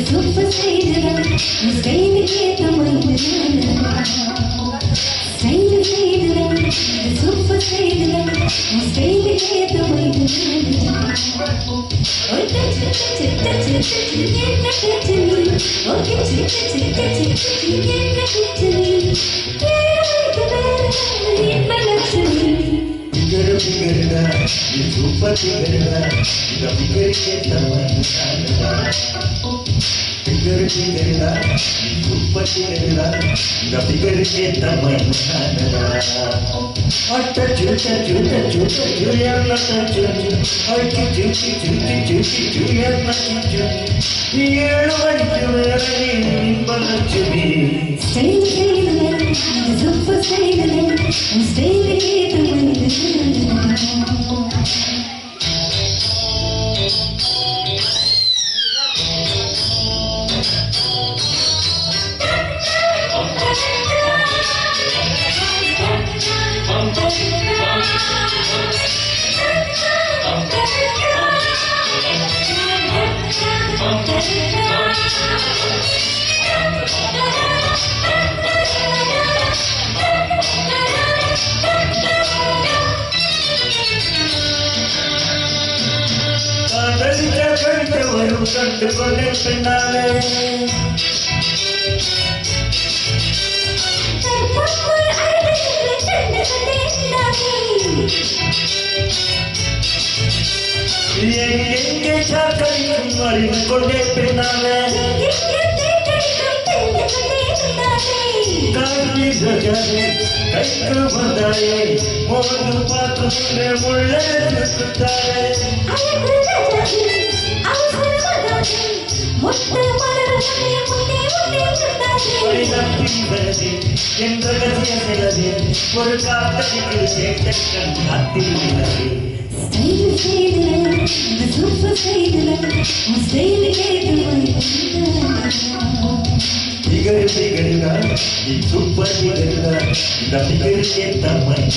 Super Sailor, Miss Baby, get the money. Sailor, Super Sailor, Miss Baby, get the money. Oh, touch me. Oh, touch me. Figure, super figure, the figure get the money. Figure, super figure, the figure get the money. I touch you, you are not touch you. I kiss you, you are not kiss you. You are not you. Sailor, the super sailor, and sailor get the money. கண்டுகொண்டே பின்னாலே எங்கே சாக்கடிக்கும் அறிந்து கொண்டே பின்னாலே கைக்கு வந்தாயே மோது பார்த்து முள்ளே என்ற கசியது ஒரு காத்தடிக்கு சேட்ட காத்திருக்கிறது. Figure, the super figure, the figure get the money.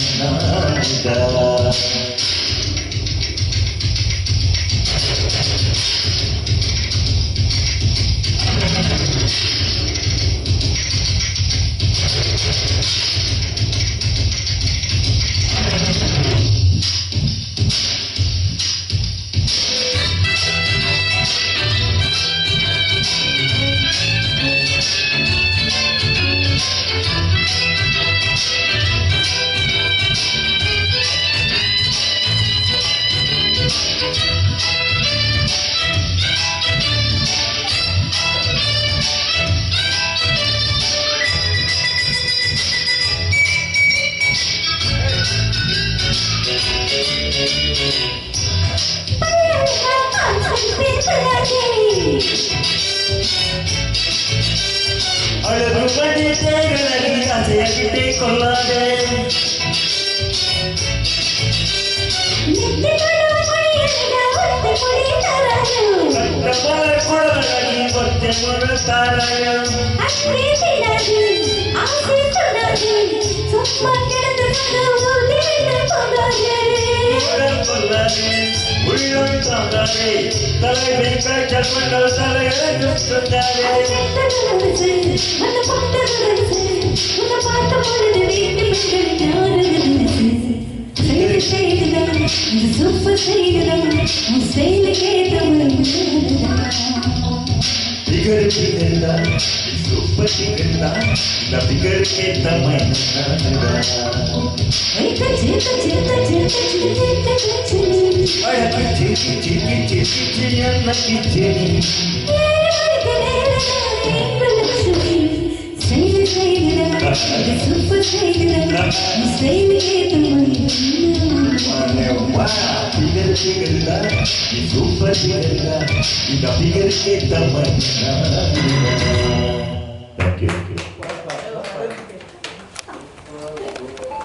அழகு மணி தேகலி அசையகிட்டே கொள்ளாதே கட்டமலை குழலகி ஒற்றை ஒரு தாராயம் உள்ளொழி தாங்காதே தலைமை காய்ச்சல் மண்டல் தலைகளை சொன்னாரே Super sailor, sailor get the money. Figure, super figure, the figure get the money. Super sailor, sailor get the money. Wow, figure, the super figure, the figure get the money. Thank you.